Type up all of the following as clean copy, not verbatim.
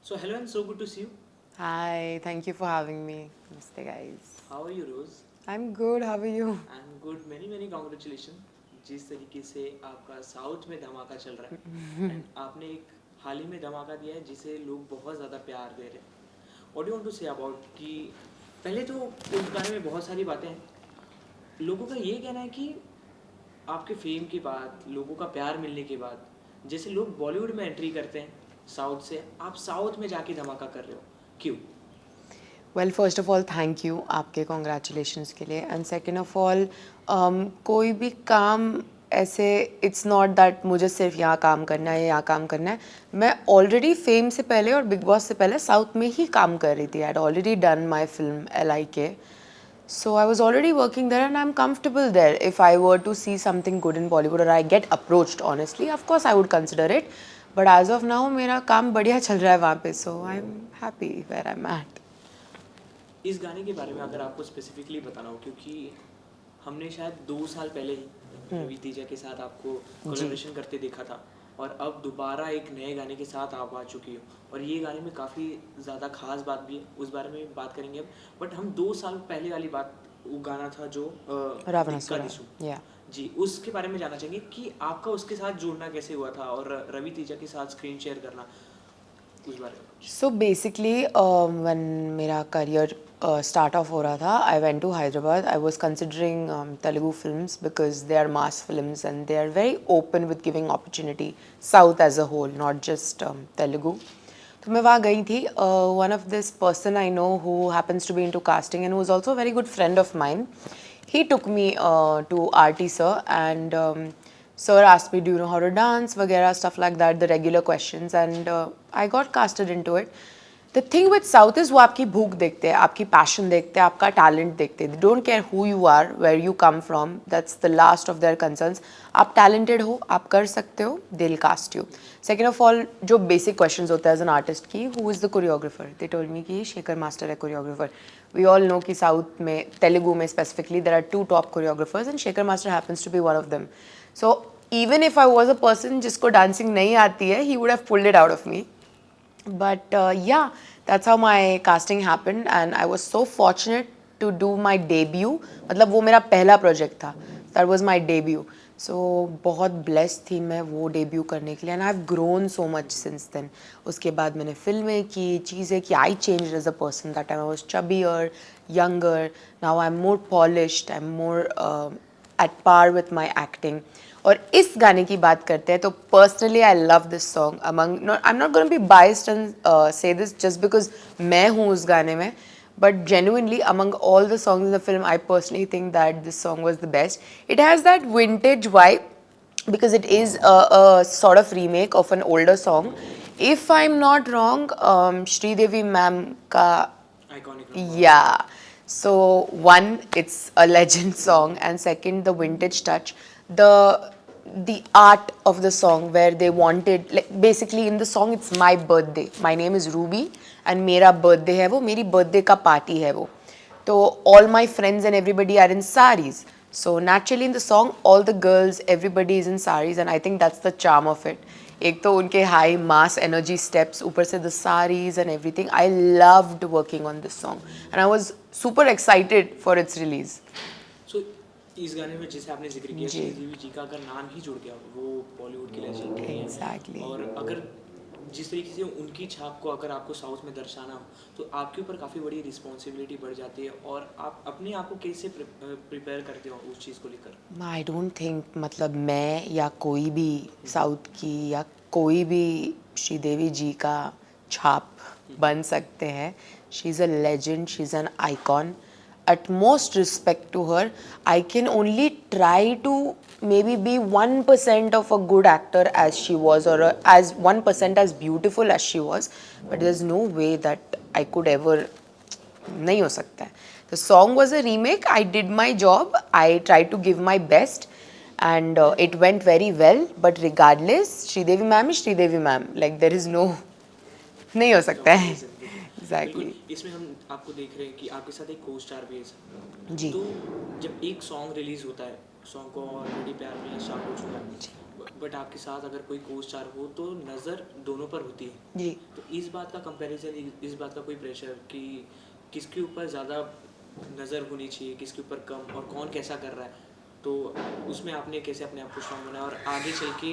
So hello and so good to see you. Hi, thank you for having me. Namaste, guys. How are you, Rose? I'm good. How are you? I'm good. Many congratulations. जिस तरीके से आपका south में धमाका चल रहा है and आपने एक हाल ही में धमाका दिया है जिसे लोग बहुत ज़्यादा प्यार दे रहे हैं. What do you want to say about कि पहले तो उस गाने में बहुत सारी बातें हैं. लोगों का ये कहना है कि आपके फेम के बाद लोगों का प्यार मिलने के बाद जैसे लोग बॉलीवुड में एंट्री करते हैं साउथ से आप साउथ में जाके धमाका कर रहे हो क्यों? Well, first of all, thank you आपके congratulations के लिए. And second of all, कोई भी काम ऐसे it's not that मुझे सिर्फ यहाँ काम करना है यहाँ काम करना है. मैं already फेम से पहले और बिग बॉस से पहले साउथ में ही काम कर रही थी. I had already done my film LIK. So I was already working there and I'm comfortable there. If I were to see something good in Bollywood or I get approached, honestly, of course I would consider it. But as of now, मेरा काम बढ़िया चल रहा है वहाँ पे, so I'm happy where I'm at. इस गाने के बारे में अगर आपको स्पेसिफिकली बताना हो क्योंकि हमने शायद 2 साल पहले ही रवि तेजा के साथ आपको कोलैबोरेशन करते देखा था और अब दोबारा एक नए गाने के साथ आप आ चुकी हो और ये गाने में काफ़ी ज़्यादा खास बात भी है उस बारे में बात करेंगे अब. बट हम 2 साल पहले वाली बात वो गाना था जो रावणासुर. दिक्का दिसू Yeah. जी उसके बारे में जानना चाहेंगे कि आपका उसके साथ जुड़ना कैसे हुआ था और रवि तेजा के साथ स्क्रीन शेयर करना उस बारे में. So basically, when मेरा career start off हो रहा था, I went to Hyderabad. I was considering Telugu films because they are mass films and they are very open with giving opportunity. South as a whole, not just Telugu. तो मैं वहाँ गई थी. One of this person I know who happens to be into casting and who is also a very good friend of mine. He took me to RT sir and sir asked me, do you know how to dance, वगैरह, stuff like that, the regular questions, and I got casted into it. The thing with South is वो आपकी भूख देखते हैं, आपकी passion देखते हैं, आपका talent देखते हैं. They don't care who you are, where you come from. That's the last of their concerns. आप talented हो, आप कर सकते हो, they'll cast you. Second of all, जो basic questions होते हैं as an artist की, who is the choreographer? They told me कि शेखर मास्टर है choreographer. We all know कि South में, Telugu में specifically, there are 2 top choreographers and Shekhar Master happens to be one of them. So even if I was a person जिसको dancing नहीं आती है, he would have pulled it out of me. But yeah, that's how my casting happened and I was so fortunate to do my debut. मतलब वो मेरा पहला project था. That was my debut. So बहुत blessed थी मैं वो debut करने के लिए and I've grown so much since then. उसके बाद मैंने फिल्में की, चीज़ें की. I changed as a person. That time I was chubbier, younger. Now I'm more polished. I'm more at par with my acting. और इस गाने की बात करते हैं तो personally I love this song among I am not gonna be biased and से this just because मैं हूँ उस गाने में but genuinely among all the songs in the film I personally think that this song was the best. It has that vintage vibe because it is a sort of remake of an older song. If I'm not wrong, Sridevi ma'am ka Iconic. yeah. So one, it's a legend song, and second, the vintage touch, the art of the song where they wanted, like basically in the song it's my birthday. My name is Ruby, and मेरा birthday है वो, मेरी birthday का party है वो. So all my friends and everybody are in saris. So naturally in the song, all the girls, everybody is in saris, and I think that's the charm of it. एक तो उनके high mass energy steps, ऊपर से the saris and everything. I loved working on this song, and I was super excited for its release. So इस गाने में जैसे आपने जिक्र किया जी. श्रीदेवी जी का अगर नाम ही जुड़ गया वो बॉलीवुड के लेजेंड नहीं है. Exactly. और अगर जिस तरीके से उनकी छाप को अगर आपको साउथ में दर्शाना हो तो आपके ऊपर काफ़ी बड़ी रिस्पॉन्सिबिलिटी बढ़ जाती है और आप अपने आप को कैसे प्रिपेयर करते हो उस चीज़ को लेकर. आई डोंट थिंक मतलब मैं या कोई भी साउथ की या कोई भी श्रीदेवी जी का छाप बन सकते हैं. She is a legend, she is an icon. Utmost respect to her. I can only try to maybe be 1% of a good actor as she was, or as 1% as beautiful as she was, but there's no way that I could ever. नहीं हो सकता है. The song was a remake. I did my job. I tried to give my best, and it went very well. But regardless, Sridevi ma'am is Sridevi ma'am. Like there is no. नहीं हो सकता है. Exactly. बिल्कुल इसमें हम आपको देख रहे हैं कि आपके साथ एक को स्टार भी है. जी. तो जब एक सॉन्ग रिलीज होता है सॉन्ग को ऑलरेडी प्यार में स्टार्ट हो चुका है बट आपके साथ अगर कोई को स्टार हो तो नज़र दोनों पर होती है। जी। तो इस बात का कंपैरिजन, इस बात का कोई प्रेशर कि किसके ऊपर ज़्यादा नज़र होनी चाहिए, किसके ऊपर कम, और कौन कैसा कर रहा है, तो उसमें आपने कैसे अपने आप को स्ट्रॉन्ग बनाया और आगे चल के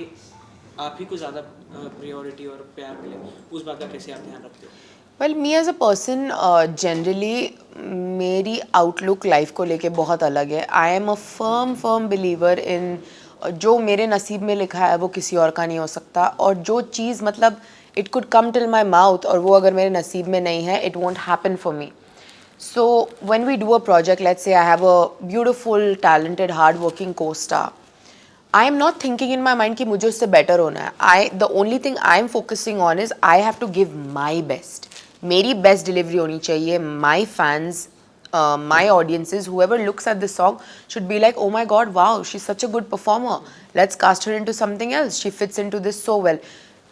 आप ही को ज़्यादा प्रायोरिटी और प्यार मिले, उस बात का कैसे आप ध्यान रखते हो? Well me as a person generally मेरी आउटलुक लाइफ को लेके बहुत अलग है. I am a firm believer in जो मेरे नसीब में लिखा है वो किसी और का नहीं हो सकता, और जो चीज़ मतलब it could come till my mouth और वो अगर मेरे नसीब में नहीं है, it won't happen for me. So when we do a project, let's say I have a beautiful, talented, hard-working co-star. I am not thinking in my mind कि मुझे उससे better होना है. The only thing I am focusing on is I have to give my best. मेरी best delivery होनी चाहिए. My fans, my audiences, whoever looks at this song should be like, oh my God, wow, she's such a good performer. Let's cast her into something else. She fits into this so well.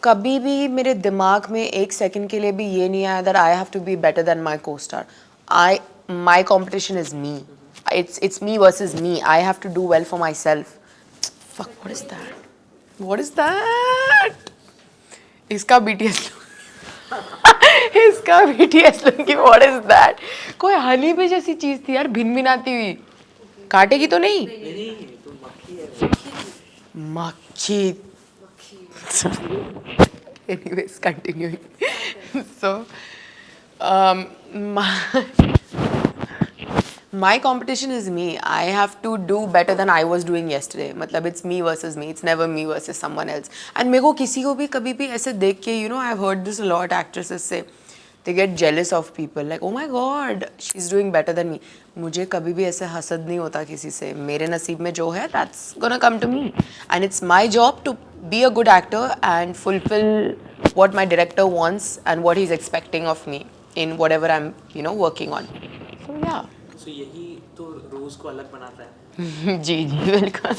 कभी भी मेरे दिमाग में एक second के लिए भी ये नहीं आया that I have to be better than my co-star. My competition is me. It's me versus me. I have to do well for myself. Fuck, what is that? What is that? इसका BTS इसका BTS लूंगी. What is that? कोई हनी पे जैसी चीज थी यार, भिनभिनाती हुई. काटेगी तो नहीं? नहीं, तो मक्खी है। मक्खी. Anyways, continuing. So, my competition is me. I have to do better than I was doing yesterday. मतलब it's me versus me. It's never me versus someone else. And मेरे को किसी को भी कभी भी ऐसे देख के, you know, I've heard this a lot. Actresses say they get jealous of people. Like, oh my God, she's doing better than me. मुझे कभी भी ऐसे हसद नहीं होता किसी से. मेरे नसीब में जो है, that's gonna come to me. And it's my job to be a good actor and fulfill what my director wants and what he's expecting of me in whatever I'm, you know, working on. So yeah. सो यही तो रोज को अलग बनाता है। जी जी बिल्कुल.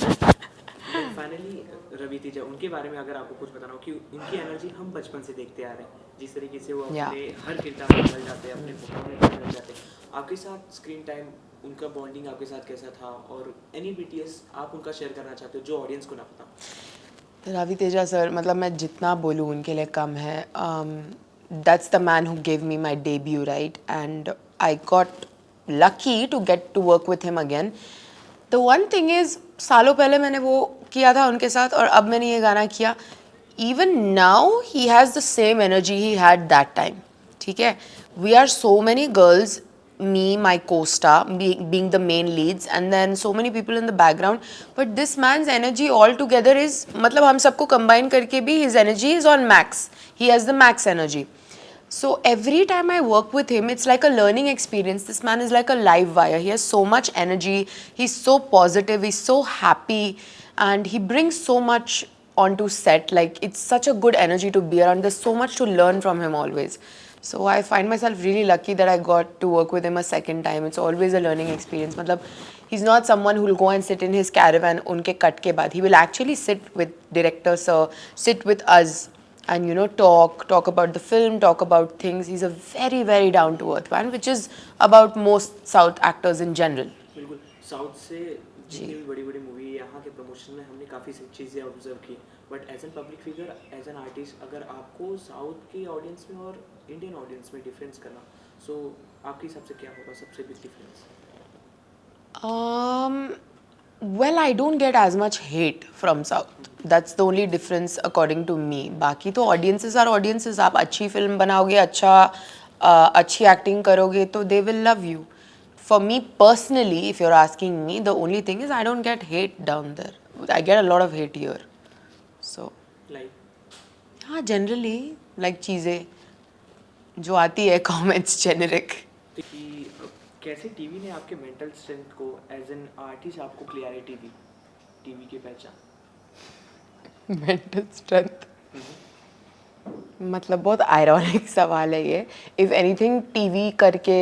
Finally Ravi Teja, उनके बारे में अगर आपको कुछ बताना हो कि उनकी एनर्जी हम बचपन से देखते आ रहे हैं, जिस तरीके से वो अपने हर किरदार में ढल जाते हैं, अपने परफॉर्मेंस में ढल जाते हैं, आपके साथ स्क्रीन टाइम उनका बॉन्डिंग आपके साथ कैसा था, और एनी बीटीएस आप उनका शेयर करना चाहते हो जो ऑडियंस को ना पता? रवि तेजा सर, मतलब मैं जितना बोलूँ उनके लिए कम है. That's the man who give me my debut, right, and I got lucky to get to work with him again. The one thing is, सालों पहले मैंने वो किया था उनके साथ और अब मैंने ये गाना किया. Even now he has the same energy he had that time. ठीक है, we are so many girls, me, my co-star being the main leads, and then so many people in the background, but this man's energy all together is, मतलब हम सबको combine करके भी his energy is on max. He has the max energy. So every time I work with him, it's like a learning experience. This man is like a live wire. He has so much energy. He's so positive. He's so happy. And he brings so much onto set. Like, it's such a good energy to be around. There's so much to learn from him always. So I find myself really lucky that I got to work with him a second time. It's always a learning experience. Matlab, he's not someone who will go and sit in his caravan unke cut ke baad. He will actually sit with director sir, sit with us, and, you know, talk about the film, talk about things. He's a very, very down to earth man, which is about most South actors in general. बिल्कुल, south से जितनी भी बड़ी बड़ी movie यहाँ के promotion में हमने काफ़ी चीज़ें ऑब्जर्व की, but as an public figure, as an artist, अगर आपको साउथ के ऑडियंस में और इंडियन ऑडियंस में डिफरेंस करना, सो आपके हिसाब से क्या होगा सबसे big difference? Well, I don't get as much hate from South. That's the only difference according to me. बाकी तो audiences are audiences. आप अच्छी film बनाओगे, अच्छी acting करोगे तो they will love you. For me personally, if you're asking me, the only thing is I don't get hate down there. I get a lot of hate here. So, हाँ, generally like चीज़ें जो आती है comments generic. कैसे TV ने आपके mental strength को as an artist आपको क्लियरिटी दी, टीवी की पहचान? मेंटल स्ट्रेंथ, मतलब बहुत आयरॉनिक सवाल है ये. इफ एनीथिंग टीवी करके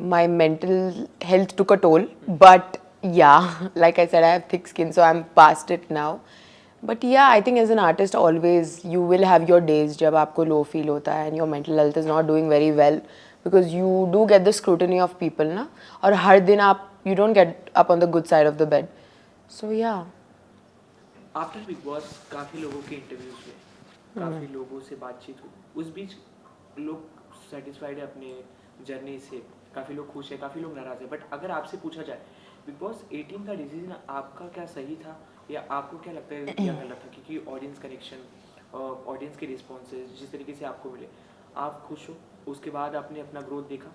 my mental health took a toll, but yeah like I said, I have thick skin, so I am past it now. But yeah, I think as an artist always you will have your days जब आपको low feel होता है and your mental health is not doing very well, because you do get the scrutiny of people, na? और हर दिन आप, you don't get up on the good side of the bed. So yeah. After big boss काफ़ी लोगों के interviews हुए, काफ़ी लोगों से बातचीत हुई, उस बीच लोग सेटिस्फाइड है अपने जर्नी से, काफ़ी लोग खुश है, काफ़ी लोग नाराज़ है। बट अगर आपसे पूछा जाए बिग बॉस 18 का डिसीजन आपका क्या सही था या आपको क्या लगता है क्या गलत था, क्योंकि ऑडियंस कनेक्शन और ऑडियंस के रिस्पॉन्सेज जिस तरीके से आपको मिले, आप खुश हो, उसके बाद आपने अपना ग्रोथ देखा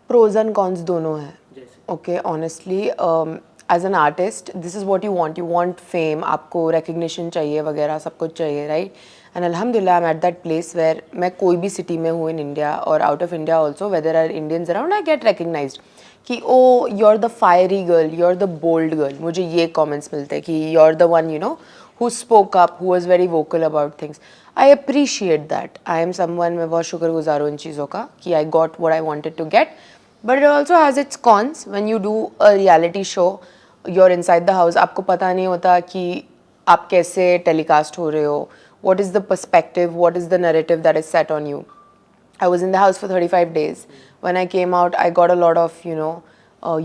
प्रोज एंड कॉन्स दोनों हैं. जैसे Okay, honestly, as an artist, this is what you want. You want fame, आपको recognition चाहिए वगैरह सब कुछ चाहिए, right? And alhamdulillah, I'm at that place where मैं कोई भी city में हूँ in India और out of India also, where there are Indians around, I get recognized. कि oh, you're the fiery girl, you're the bold girl. मुझे ये comments मिलते हैं कि you're the one, you know, who spoke up, who was very vocal about things. I appreciate that. I am someone मैं बहुत शुक्रगुजार हूँ इन चीज़ों का कि I got what I wanted to get. But it also has its cons. When you do a reality show, you're inside the house. आपको पता नहीं होता कि आप कैसे telecast हो रहे हो. What is the perspective? What is the narrative that is set on you? I was in the house for 35 days. When I came out, I got a lot of, you know,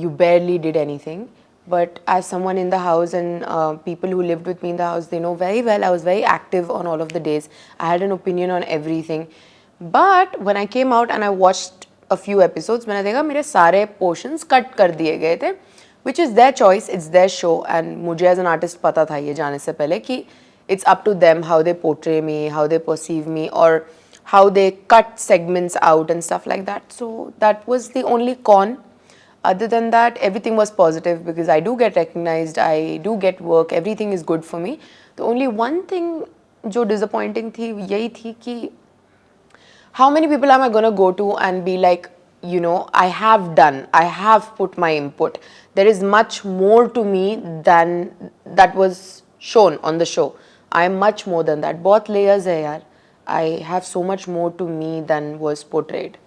you barely did anything. But as someone in the house and people who lived with me in the house, they know very well I was very active on all of the days. I had an opinion on everything. But when I came out and I watched a few episodes, मैंने देखा मेरे सारे portions cut कर दिए गए थे, which is their choice, it's their show, and मुझे as an artist पता था ये जाने से पहले कि it's up to them how they portray me, how they perceive me, or how they cut segments out and stuff like that. So that was the only con. Other than that, everything was positive because I do get recognized, I do get work, everything is good for me. The only one thing जो disappointing थी यही थी कि how many people am I going to go to and be like, you know, I have done, I have put my input. There is much more to me than that was shown on the show. I am much more than that. बहुत layers है यार. I have so much more to me than was portrayed.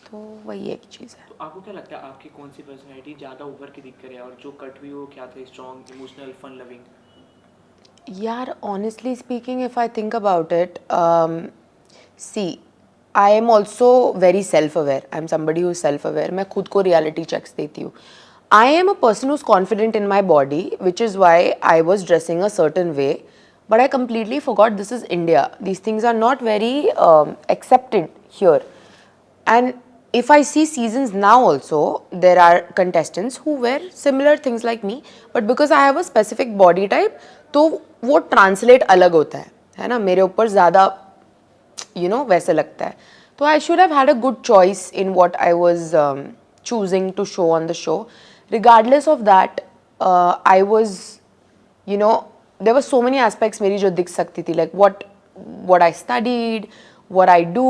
तो वही एक चीज़ है. तो आपको क्या लगता है आपकी कौन सी पर्सनैलिटी ज़्यादा उभर के दिख रही है और जो कट हुई वो क्या थे, स्ट्रॉन्ग, इमोशनल, फन लविंग? यार honestly speaking, if I think about it, see, I am also very self-aware. I'm somebody who is self-aware. मैं खुद को reality checks देती हूँ. I am a person who's confident in my body, which is why I was dressing a certain way. But I completely forgot this is India. These things are not very accepted here. And if I see seasons now also, there are contestants who wear similar things like me. But because I have a specific body type, तो वो translate अलग होता है ना? मेरे ऊपर ज़्यादा you know वैसे लगता है. तो I should have had a good choice in what I was choosing to show on the show. Regardless of that, I was, you know, there were so many aspects मेरी जो दिख सकती थी, like what I studied, what I do,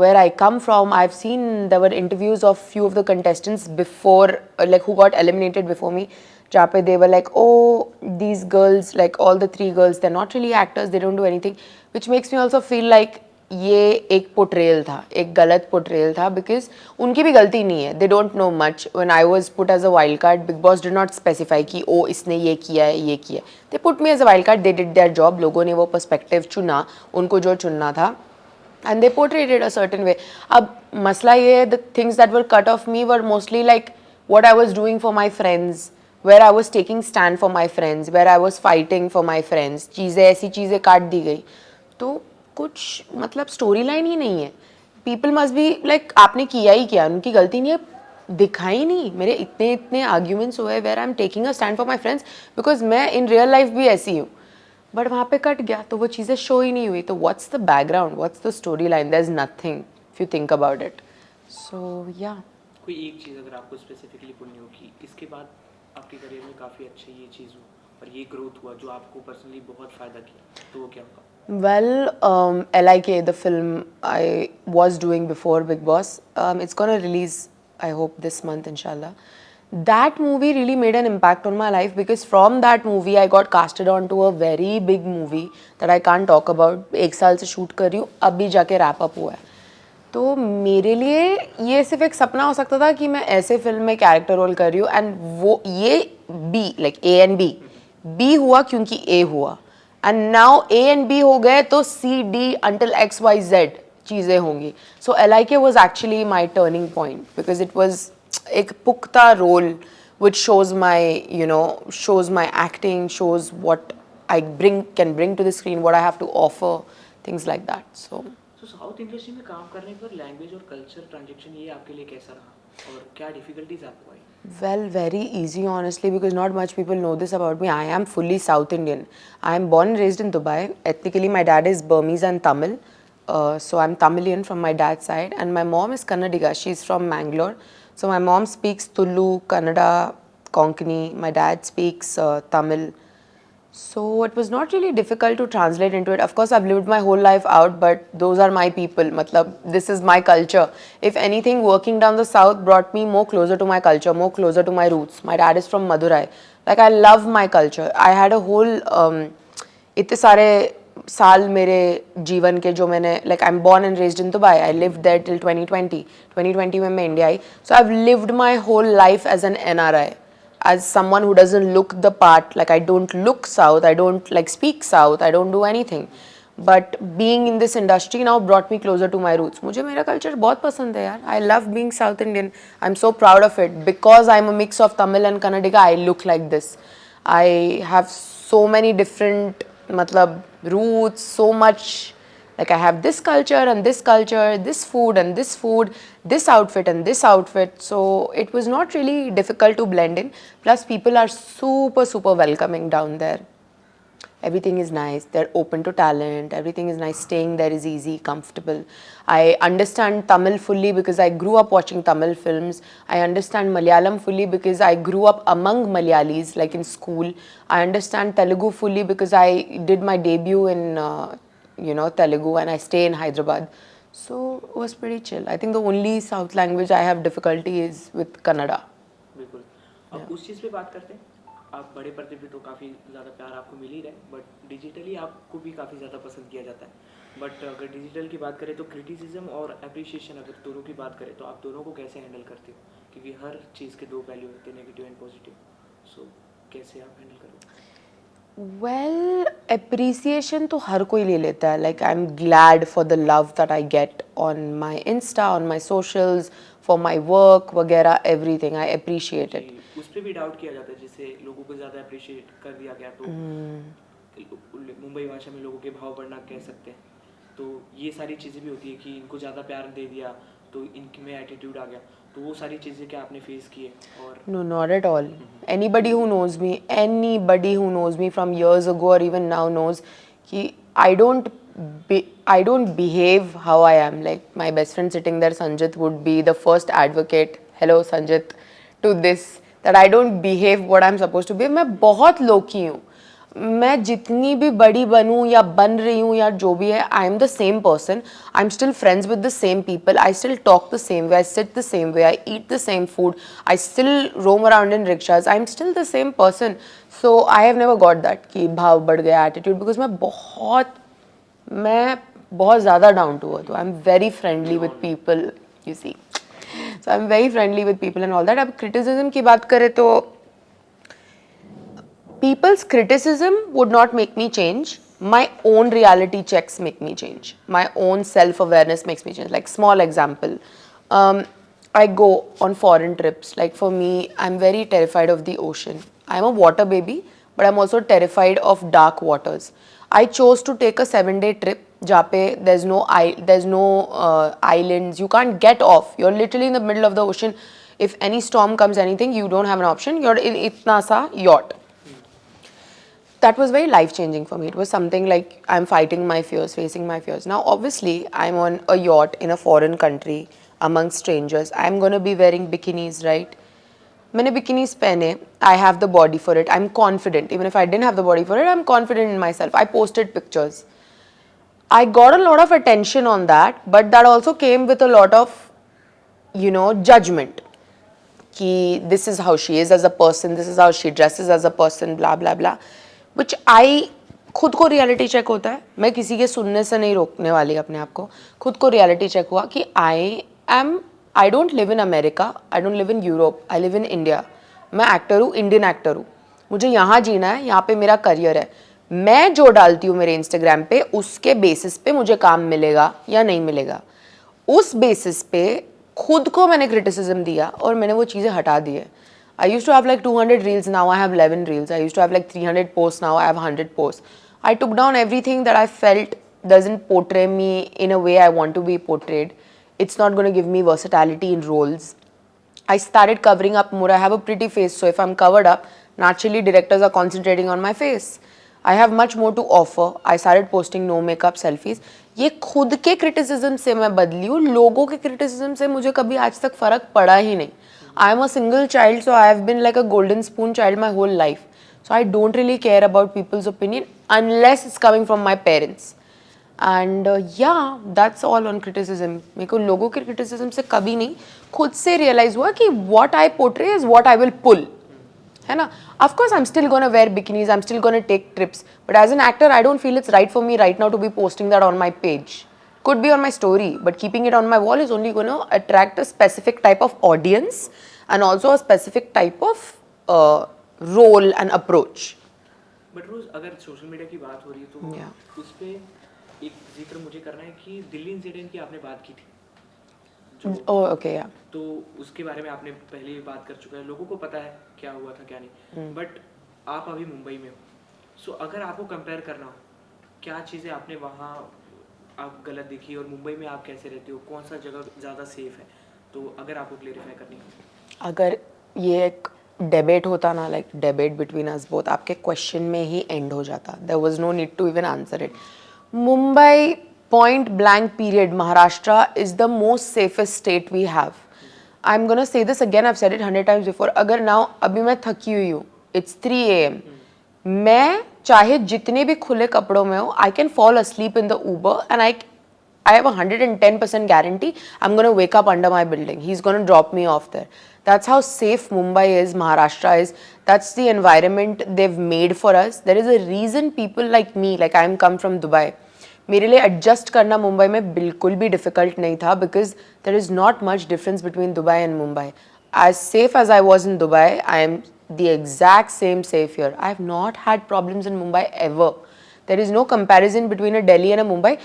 where I come from. I've seen there were interviews of few of the contestants before, like who got eliminated before me, जहाँ पे they were like, oh, these girls, like all the 3 girls, they're not really actors, they don't do anything, which makes me also feel like ये एक portrayal था, एक गलत portrayal था, because उनकी भी गलती नहीं है. They don't know much. When I was put as a wild card, Bigg Boss did not specify कि ओ इसने ये किया है, ये किया है. They put me as a wild card, they did their job. लोगों ने वो पर्सपेक्टिव चुना, उनको जो चुनना था, and they portrayed it a certain way. अब मसला ये है, the things that were cut off me were mostly like what I was doing for my friends, where I was taking stand for my friends, where I was fighting for my friends. चीज़ें, ऐसी चीज़ें काट दी गई. तो कुछ मतलब story line ही नहीं है. पीपल मस्ट बी लाइक आपने किया ही क्या, उनकी गलती नहीं है, दिखा ही नहीं. मेरे इतने इतने आर्ग्यूमेंट्स हुए where I am taking a stand for my friends, because मैं इन रियल लाइफ भी ऐसी हूँ. बट वहाँ पे कट गया तो वो चीज़ें शो ही नहीं हुई. तो what's the background, what's the storyline? There is nothing if you think about it. So yeah कोई एक चीज़ अगर आपको स्पेसिफिकली बोलनी हो कि इसके बाद आपके करियर में काफ़ी अच्छी ये चीज़ हुआ और ये ग्रोथ हुआ जो आपको पर्सनली बहुत फ़ायदा किया, तो वो क्या होगा? Well, LIK, the film I was doing before Big Boss, it's gonna release, I hope, this month, inshallah. That movie really made an impact on my life because from that movie I got casted onto a very big movie that I can't talk about. 1 साल से shoot कर रही हूँ, अभी जाके wrap up हुआ है. तो मेरे लिए ये सिर्फ एक सपना हो सकता था कि मैं ऐसे फिल्म में कैरेक्टर रोल कर रही हूँ, एंड वो ये B, like A and B हुआ क्योंकि A हुआ. And now A and B हो गए तो C, D until XYZ चीज़ें होंगी. सो LIK was actually my turning point because it was एक पुख्ता role which shows my, shows my acting, shows what I can bring to the screen, what I have to offer, things like that. So south industry में काम करने पर language और culture transaction ये आपके लिए कैसा रहा और क्या डिफिकल्टीज आपको आई? Well, very easy, honestly, because not much people know this about me. I am fully South Indian. I am born and raised in Dubai. Ethnically, my dad is Burmese and Tamil. So I'm Tamilian from my dad's side. And my mom is Kannadiga. She's from Mangalore. So my mom speaks Tulu, Kannada, Konkani. My dad speaks Tamil. So it was not really difficult to translate into it. Of course, I've lived my whole life out, but those are my people. Matlab, this is my culture. If anything, working down the south brought me more closer to my culture, more closer to my roots. My dad is from Madurai. Like, I love my culture. I had a whole इतने सारे साल मेरे जीवन के जो मैंने like I'm born and raised in Dubai. I lived there till 2020. 2020 में मैं India I. So I've lived my whole life as an NRI. As someone who doesn't look the part, like I don't look South, I don't like speak South, I don't do anything. But being in this industry now brought me closer to my roots. मुझे मेरा culture बहुत पसंद है यार. I love being South Indian. I'm so proud of it. Because I'm a mix of Tamil and Kannadiga, I look like this. I have so many different roots, so much. Like I have this culture, this food and this food, this outfit and this outfit. So it was not really difficult to blend in. Plus people are super, super welcoming down there. Everything is nice. They're open to talent. Everything is nice. Staying there is easy, comfortable. I understand Tamil fully because I grew up watching Tamil films. I understand Malayalam fully because I grew up among Malayalis, like in school. I understand Telugu fully because I did my debut in Telugu and I stay in Hyderabad. So it was pretty chill. I think the only South language I have difficulty is with Kannada. बिल्कुल. अब उस चीज़ पे बात करते हैं. आप बड़े पर्दे पे तो काफ़ी ज़्यादा प्यार आपको मिल ही रहा है, बट डिजिटली आपको भी काफ़ी ज़्यादा पसंद किया जाता है. बट अगर डिजिटल की बात करें तो क्रिटिसिज्म और अप्रिशिएशन अगर दोनों की बात करें तो आप दोनों को कैसे हैंडल करते हो? क्योंकि हर चीज़ के दो पहलू होते हैं, नेगेटिव एंड पॉजिटिव. सो कैसे आप हैंडल करोगे? Well, appreciation तो हर कोई ले लेता है. Like I'm glad for the love that I get on my Insta, on my socials, for my work वगैरह everything. I appreciate it. उस पर भी डाउट किया जाता है, जैसे लोगों को ज़्यादा अप्रिशिएट कर दिया गया तो मुंबई भाषा में लोगों के भाव बढ़ना कह सकते हैं. तो ये सारी चीज़ें भी होती है कि इनको ज़्यादा प्यार दे दिया तो इनमें एटीट्यूड आ गया. तो वो सारी चीज़ें क्या आपने फेस की है? और No, not at all. Anybody who knows me from years ago or even now knows कि I don't behave how I am. Like my best friend sitting there, Sanjit, would be the first advocate. Hello, Sanjit, to this that I don't behave what I'm supposed to behave. मैं बहुत low-key हूँ. मैं जितनी भी बड़ी बनूँ या बन रही हूँ या जो भी है, I am the same person. I am still friends with the same people. I still talk the same way. I sit the same way. I eat the same food. I still roam around in rickshaws. I am still the same person. So I have never got that कि भाव बढ़ गया, attitude. Because मैं बहुत ज़्यादा down to earth हूँ. I am very friendly with people, you see. So I am very friendly with people and all that. अब criticism की बात करें तो people's criticism would not make me change. My own reality checks make me change. My own self-awareness makes me change. Like small example, I go on foreign trips. Like for me, I'm very terrified of the ocean. I'm a water baby, but I'm also terrified of dark waters. I chose to take a 7-day trip जहाँ पे there's no islands. You can't get off. You're literally in the middle of the ocean. If any storm comes, anything, you don't have an option. You're in itna sa yacht. That was very life-changing for me. It was something like I'm fighting my fears, facing my fears. Now, obviously, I'm on a yacht in a foreign country among strangers. I'm going to be wearing bikinis, right? मैंने bikinis पहने. I have the body for it. I'm confident. Even if I didn't have the body for it, I'm confident in myself. I posted pictures. I got a lot of attention on that, but that also came with a lot of, judgment. Ki this is how she is as a person, this is how she dresses as a person, blah, blah, blah. Which I खुद को reality check होता है. मैं किसी के सुनने से नहीं रोकने वाली अपने आप को. खुद को रियलिटी चेक हुआ कि I don't live in America, I don't live in Europe, I live in India. मैं एक्टर हूँ, इंडियन एक्टर हूँ. मुझे यहाँ जीना है, यहाँ पे मेरा करियर है. मैं जो डालती हूँ मेरे इंस्टाग्राम पे, उसके बेसिस पे मुझे काम मिलेगा या नहीं मिलेगा. उस बेसिस पे खुद को मैंने क्रिटिसिज्म दिया और मैंने वो चीज़ें हटा दी है. I used to have like 200 reels, now I have 11 reels. I used to have like 300 posts, now I have 100 posts. I took down everything that I felt doesn't portray me in a way I want to be portrayed. It's not going to give me versatility in roles. I started covering up more. I have a pretty face, so if I'm covered up, naturally directors are concentrating on my face. I have much more to offer. I started posting no makeup selfies. ये खुद के criticism से मैं बदली हूँ, लोगों के criticism से मुझे कभी आज तक फर्क पड़ा ही नहीं. I am a single child, so I have been like a golden spoon child my whole life. So I don't really care about people's opinion unless it's coming from my parents. And या that's all on criticism. मेरे को लोगों के criticism से कभी नहीं, खुद से रियलाइज हुआ कि what I portray is what I will pull, है ना. Of course I am still gonna wear bikinis, I am still gonna take trips, but as an actor I don't feel it's right for me right now to be posting that on my page. Could be on my story, but keeping it on my wall is only going to attract a specific type of audience and also a specific type of role and approach. But रोज अगर social media की बात हो रही है तो उस पे एक जिक्र मुझे करना है कि दिल्ली इंसिडेंट की आपने बात की थी. ओके या. तो उसके बारे में आपने पहले ही बात कर चुका है, लोगों को पता है क्या हुआ था क्या नहीं. बट आप अभी मुंबई में हो, सो अगर आपको कंपेयर करना हो, क्या चीज़ें आपने वहाँ आप गलत देखी और मुंबई में आप कैसे रहते हो, कौन सा जगह ज़्यादा सेफ है, तो अगर आपको क्लेरिफाई करनी हो. अगर ये एक डेबेट होता ना, like debate between us both, आपके क्वेश्चन में ही एंड हो जाता. There was no need to even answer it. Mumbai point blank period, Maharashtra is the most safest state we have. I'm gonna say this again, I've said it 100 times before. अगर now अभी मैं थकी हुई हूँ, it's 3 AM, मैं चाहे जितने भी खुले कपड़ों में हो, I can fall asleep in the Uber and I have a 110% guarantee I'm gonna wake up under my building. He's gonna drop me off there. That's how safe Mumbai is, Maharashtra is. That's the environment they've made for us. There is a reason people like me, like I'm come from Dubai. मेरे लिए adjust करना मुंबई में बिल्कुल भी difficult नहीं था, because there is not much difference between Dubai and Mumbai. As safe as I was in Dubai, I am the exact same safe here. I have not had problems in Mumbai ever. There is no comparison between a Delhi and a Mumbai,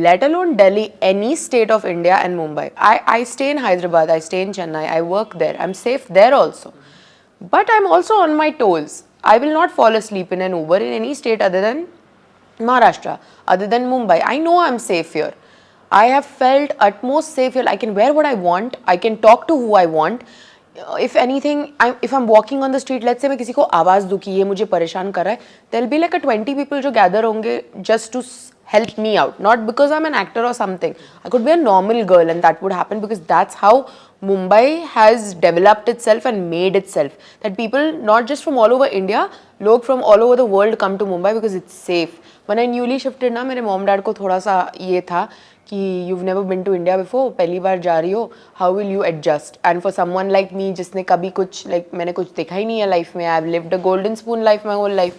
let alone Delhi, any state of India and Mumbai. I stay in Hyderabad, I stay in Chennai, I work there, I'm safe there also. But I'm also on my toes. I will not fall asleep in an Uber in any state other than Maharashtra, other than Mumbai. I know I'm safe here. I have felt utmost safe here. I can wear what I want. I can talk to who I want. If anything, if I'm walking on the street, let's say मैं किसी को आवाज़ दूँ कि ये मुझे परेशान कर रहा है, there'll be like a 20 people जो gather होंगे just to help me out. Not because I'm an actor or something. I could be a normal girl and that would happen because that's how Mumbai has developed itself and made itself. That people, not just from all over India, लोग from all over the world come to Mumbai because it's safe. When I newly shifted ना, मेरे mom dad को थोड़ा सा ये था कि you've never been to India before, पहली बार जा रही हो, how will you adjust? And for someone like me, जिसने कभी कुछ like मैंने कुछ देखा ही नहीं है life में, I've lived a golden spoon life my whole life.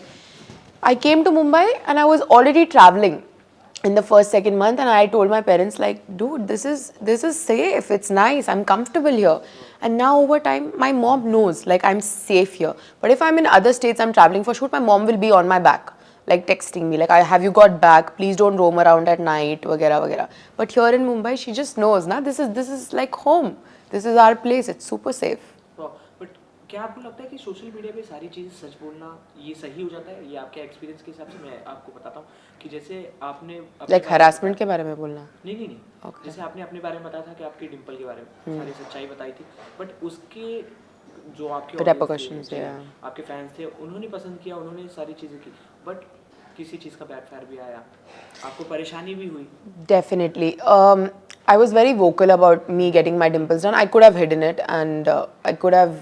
I came to Mumbai and I was already traveling in the first second month, and I told my parents like, dude, this is safe, it's nice, I'm comfortable here. And now over time my mom knows like I'm safe here. But if I'm in other states, I'm traveling for shoot, my mom will be on my back like texting me like, have you got back, please don't roam around at night, वगैरह वगैरह. But here in Mumbai she just knows ना, this is like home, this is our place, it's super safe. But क्या आपको लगता है कि social media पे सारी चीज़ें सच बोलना ये सही हो जाता है? ये आपके एक्सपीरियंस के हिसाब से मैं आपको बताता हूँ कि जैसे आपने लाइक हरासमेंट के बारे में बोलना? नहीं okay. जैसे आपने अपने बारे में बताया था कि आपकी डिम्पल के बारे में सारी सच्चाई बताई थी, बट उसके जो आपके रेपरकशंस थे, आपके फैंस थे, उन्होंने पसंद किया, उन्होंने सारी चीज़ें की, बट किसी चीज़ का बैकफायर भी आया, आपको परेशानी भी हुई? Definitely. I was very vocal about me getting my dimples done. I could have hidden it and I could have,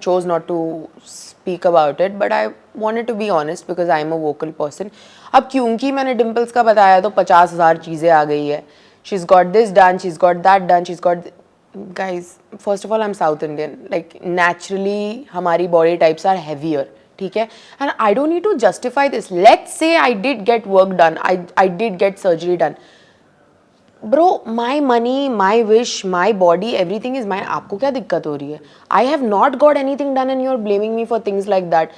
chose not to speak about it. But I wanted to be honest because I am a vocal person. अब क्योंकि मैंने dimples का बताया तो 50,000 चीज़ें आ गई है. She's got this done, she's got that done, she's got... Guys, first of all, I'm South Indian. Like, naturally, हमारी body types are heavier. ठीक है? And I don't need to justify this. Let's say I did get work done. I did get surgery done. Bro, my money, my wish, my body, everything is mine. आपको क्या दिक्कत हो रही है? I have not got anything done and you're blaming me for things like that.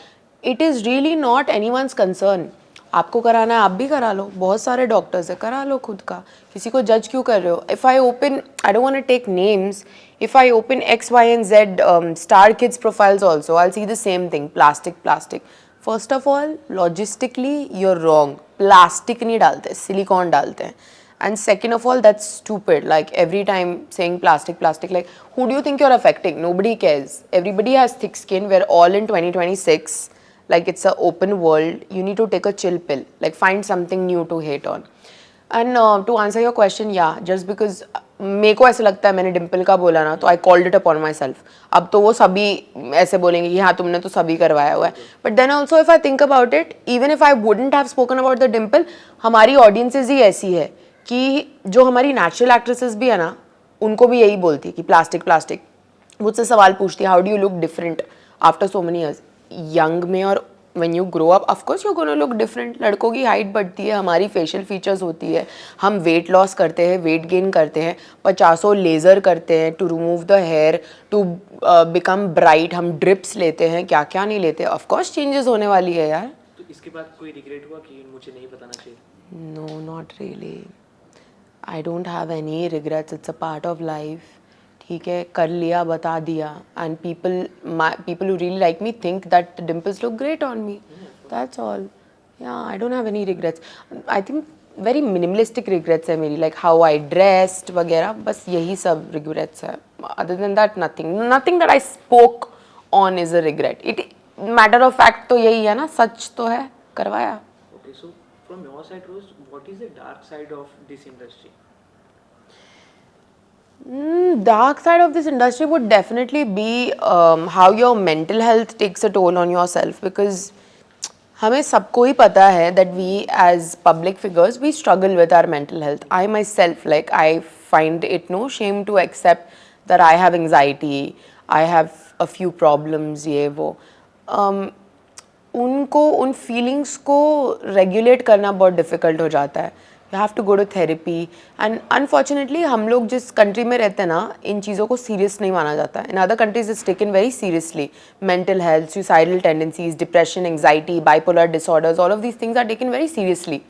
It is really not anyone's concern. आपको कराना है आप भी करा लो, बहुत सारे डॉक्टर्स है, करा लो खुद का, किसी को जज क्यों कर रहे हो? If I open, I don't want to take names, If I open X, Y, and Z star kids profiles also, I'll see the same thing, plastic. First of all, logistically, you're wrong. Plastic नहीं डालते, silicone डालते हैं. And second of all, that's stupid. Like every time saying plastic, like who do you think you're affecting? Nobody cares. Everybody has thick skin. We're all in 2026. Like it's an open world. You need to take a chill pill. Like find something new to hate on. And to answer your question, yeah, just because मेरे को ऐसा लगता है मैंने डिम्पल का बोला ना तो I called it upon my self. अब तो वो सभी ऐसे बोलेंगे कि हाँ तुमने तो सभी करवाया हुआ है. But then also if I think about it, even if I wouldn't have spoken about the dimple, हमारी ऑडियंसेस ही ऐसी है कि जो हमारी नेचुरल एक्ट्रेसेस भी है ना, उनको भी यही बोलती है कि प्लास्टिक. मुझसे सवाल पूछती है how do you look different after so many years. Young में और when you grow up, of course you're going to look different. लड़कों की हाइट बढ़ती है, हमारी फेशियल फीचर्स होती है, हम वेट लॉस करते हैं, वेट गेन करते हैं, 50 लेज़र करते हैं to remove the hair, to become bright, हम ड्रिप्स लेते हैं, क्या क्या नहीं लेते. ऑफ कोर्स चेंजेस होने वाली है यार. तो इसके बाद कोई रिग्रेट हुआ कि मुझे नहीं बताना चाहिए? No, not really. I don't have any regrets. It's a part of life. ठीक है, कर लिया, बता दिया. And people who really like me think that the dimples look great on me. That's all. Yeah, I don't have any regrets. I think very minimalistic regrets है मेरी, like how I dressed वगैरह, बस यही सब regrets है. Other than that, nothing that I spoke on is a regret. It matter of fact तो यही है ना, सच तो है, करवाया. Okay, so from your side, Rose, what is the dark side of this industry? Dark side of this industry would definitely be how your mental health takes a toll on yourself, because हमें सबको ही पता है that we as public figures we struggle with our mental health. I myself, like I find it no shame to accept that I have anxiety, I have a few problems, ये वो. उनको उन feelings को regulate करना बहुत difficult हो जाता है. You have to go to therapy. And unfortunately हम लोग जिस कंट्री में रहते हैं ना, इन चीज़ों को सीरियस नहीं माना जाता है. In other countries it's taken very seriously. Mental health, suicidal tendencies, depression, anxiety, bipolar disorders, all of these things are taken very seriously.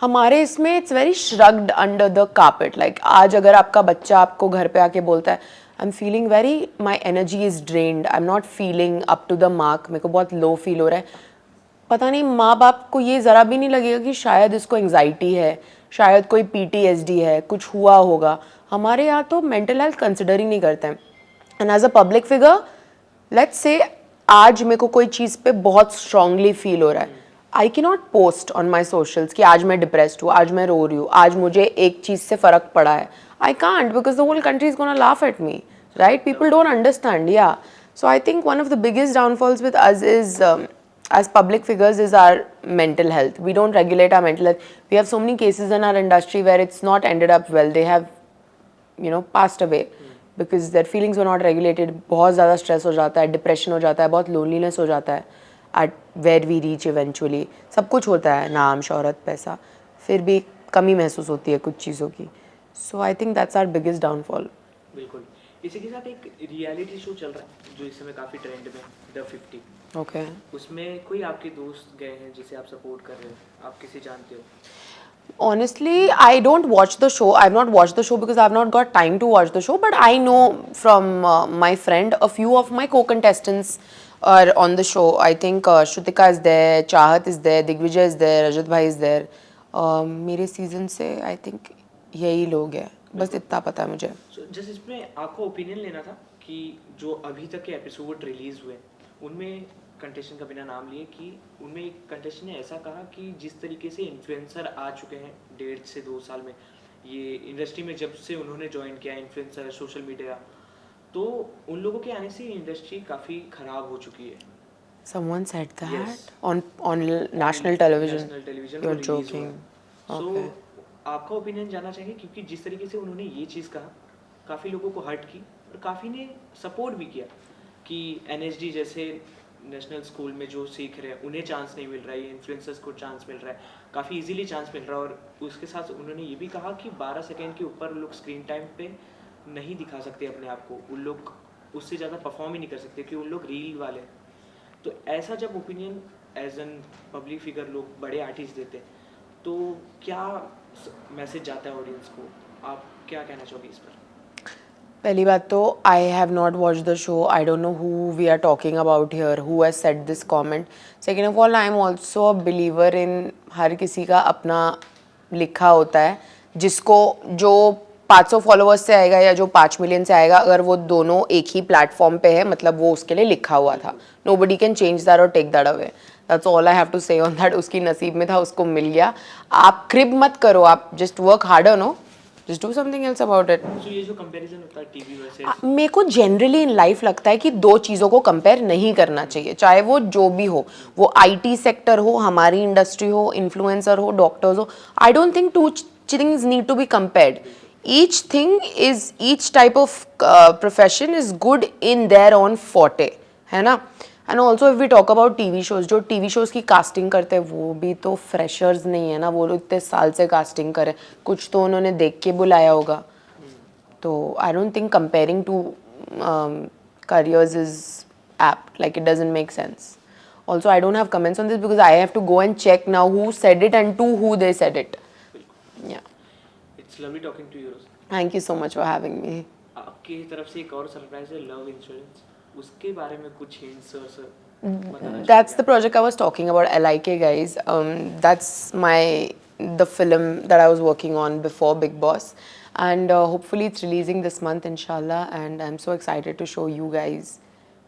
हमारे इसमें it's very shrugged under the carpet. Like आज अगर आपका बच्चा आपको घर पे आके बोलता है I am feeling very, my energy is drained, I am not feeling up to the mark, मेरे को बहुत लो फील हो रहा है, पता नहीं माँ बाप को ये ज़रा भी नहीं लगेगा कि शायद इसको एंग्जाइटी है, शायद कोई PTSD है, कुछ हुआ होगा. हमारे यहाँ तो मेंटल हेल्थ कंसिडर ही नहीं करते हैं. And as a public figure, let's say आज मेरे को कोई चीज़ पे बहुत स्ट्रांगली फील हो रहा है, I can not post on my socials कि आज मैं डिप्रेस्ड हूँ, आज मैं रो रही हूँ, आज मुझे एक चीज़ से फ़र्क पड़ा है. I can't, because the whole country is gonna laugh at me, right? People don't understand. Yeah so I think one of the biggest downfalls with us is as public figures is our mental health. We don't regulate our mental health. We have so many cases in our industry where it's not ended up well. They have, passed away because their feelings were not regulated. बहुत ज़्यादा stress हो जाता है, depression हो जाता है, बहुत loneliness हो जाता है at where we reach eventually. सब कुछ होता है, नाम, शोहरत, पैसा, फिर भी कमी महसूस होती है कुछ चीज़ों की. So I think that's our biggest downfall. बिल्कुल. इसी के साथ एक रियलिटी शो चल रहा है जो इस समय काफ़ी ट्रेंड में, द 50. Okay. उसमें कोई आपके दोस्त गए हैं जिसे आप सपोर्ट कर रहे हो, आप किसे जानते हो? Honestly, I don't watch the show. I've not watched the show because I've not got time to watch the show. But I know from my friend, a few of my co-contestants are on the show. I think Shrutika is there, Chahat is there, Digvijay is there, Rajat bhai is there. मेरे season से I think यही लोग हैं. बस इतना पता है मुझे. So, जस्ट इसमें आपका ओपिनियन लेना था कि जो अभी तक के एपिसोड रिलीज हुए उनमें कंटेस्टेंट का बिना नाम लिए कि उनमें एक कंटेस्टेंट ने ऐसा कहा कि जिस तरीके से इन्फ्लुएंसर आ चुके हैं 1.5 से 2 साल में, ये इंडस्ट्री में जब से उन्होंने ज्वाइन किया इन्फ्लुएंसर, सोशल मीडिया, तो उन लोगों के आने से इंडस्ट्री काफ़ी ख़राब हो चुकी है. Someone said that Yes. on national television. National television You're joking. Okay. आपका ओपिनियन जानना चाहिए क्योंकि जिस तरीके से उन्होंने ये चीज़ कहा काफ़ी लोगों को हर्ट की और काफ़ी ने सपोर्ट भी किया कि NSD जैसे नेशनल स्कूल में जो सीख रहे हैं उन्हें चांस नहीं मिल रहा है, इन्फ्लुएंसर्स को चांस मिल रहा है, काफ़ी इजीली चांस मिल रहा है. और उसके साथ उन्होंने ये भी कहा कि 12 सेकंड के ऊपर लोग स्क्रीन टाइम पे नहीं दिखा सकते अपने आप को, उन लोग उससे ज़्यादा परफॉर्म ही नहीं कर सकते कि उन लोग रील वाले. तो ऐसा जब opinion as an public figure लोग बड़े आर्टिस्ट देते हैं तो क्या मैसेज जाता है ऑडियंस को? आप क्या कहना चाहोगे इस पर? पहली बात तो I have not watch the show I don't know who we are talking about here who has said this comment second of all I am also a believer in हर किसी का अपना लिखा होता है जिसको जो 500 फॉलोअर्स से आएगा या जो 5 मिलियन से आएगा अगर वो दोनों एक ही प्लेटफॉर्म पे है मतलब वो उसके लिए लिखा हुआ था नोबडी कैन चेंज दैट और take that away that's all I have to say on that उसकी नसीब में था उसको मिल गया आप क्रिब मत करो आप just work harder know just do something else about it So ये जो कंपैरिजन होता है टीवी वर्सेस मेरे को जनरली इन लाइफ लगता है कि दो चीज़ों को कंपेयर नहीं करना चाहिए चाहे वो जो भी हो वो आईटी सेक्टर हो हमारी इंडस्ट्री हो इन्फ्लुएंसर हो डॉक्टर्स हो I don't think two things need to be compared each type of profession is good in their own forte है ना and also if we talk about TV shows जो TV shows की casting करते हैं वो भी तो फ्रेशर्स नहीं है ना वो लोग इतने साल से कास्टिंग करें कुछ तो उन्होंने देख के बुलाया होगा So I don't think comparing to careers is apt. Like it doesn't make sense. Also, I don't have comments on this because I have to go and check now who said it and to who they said it. Yeah. It's lovely talking to you. Thank you so much for having me. आपकी तरफ से एक और surprise है love insurance उसके बारे में कुछ हिंट्स और सर बताना That's the project I was talking about, LIK guys. That's the film that I was working on before Big Boss, and hopefully it's releasing this month, inshallah. And I'm so excited to show you guys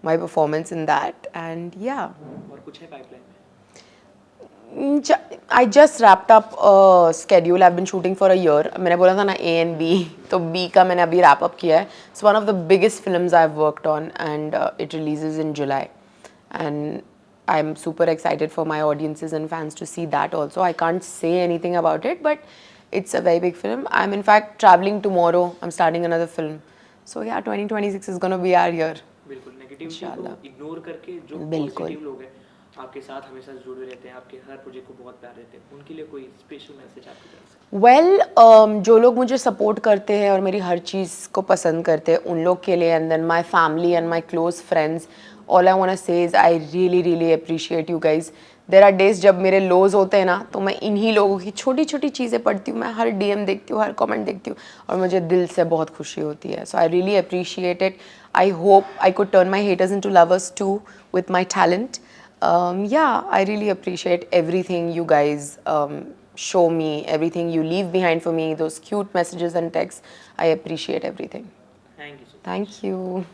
my performance in that. And yeah, और कुछ है pipeline में I just wrapped up a schedule. I've been shooting for a year. मैंने बोला था ना A and B, तो B का मैंने अभी wrap up किया है. It's one of the biggest films I've worked on, and it releases in July. And I'm super excited for my audiences and fans to see that also. I can't say anything about it, but it's a very big film. I'm in fact traveling tomorrow. I'm starting another film. So yeah, 2026 is gonna be our year. बिल्कुल negativity इंशाल्लाह। को ignore करके जो बिल्कुल। Positive लोग हैं आपके साथ हमेशा जुड़े रहते हैं आपके हर प्रोजेक्ट को बहुत प्यार देते हैं उनके लिए कोई स्पेशल मैसेज आपकी तरफ से Well, जो लोग मुझे सपोर्ट करते हैं और मेरी हर चीज़ को पसंद करते हैं उन लोग के लिए and then my family and my close friends all I want say is I really really appreciate you guys there are days जब मेरे लोज होते हैं ना तो मैं इन्हीं लोगों की छोटी छोटी चीज़ें पढ़ती हूँ मैं हर DM देखती हूँ हर कमेंट देखती हूँ और मुझे दिल से बहुत खुशी होती है so I really appreciate it I hope I could turn my haters into lovers too with my talent yeah, I really appreciate everything you guys show me, everything you leave behind for me, those cute messages and texts. I appreciate everything. Thank you Thank you.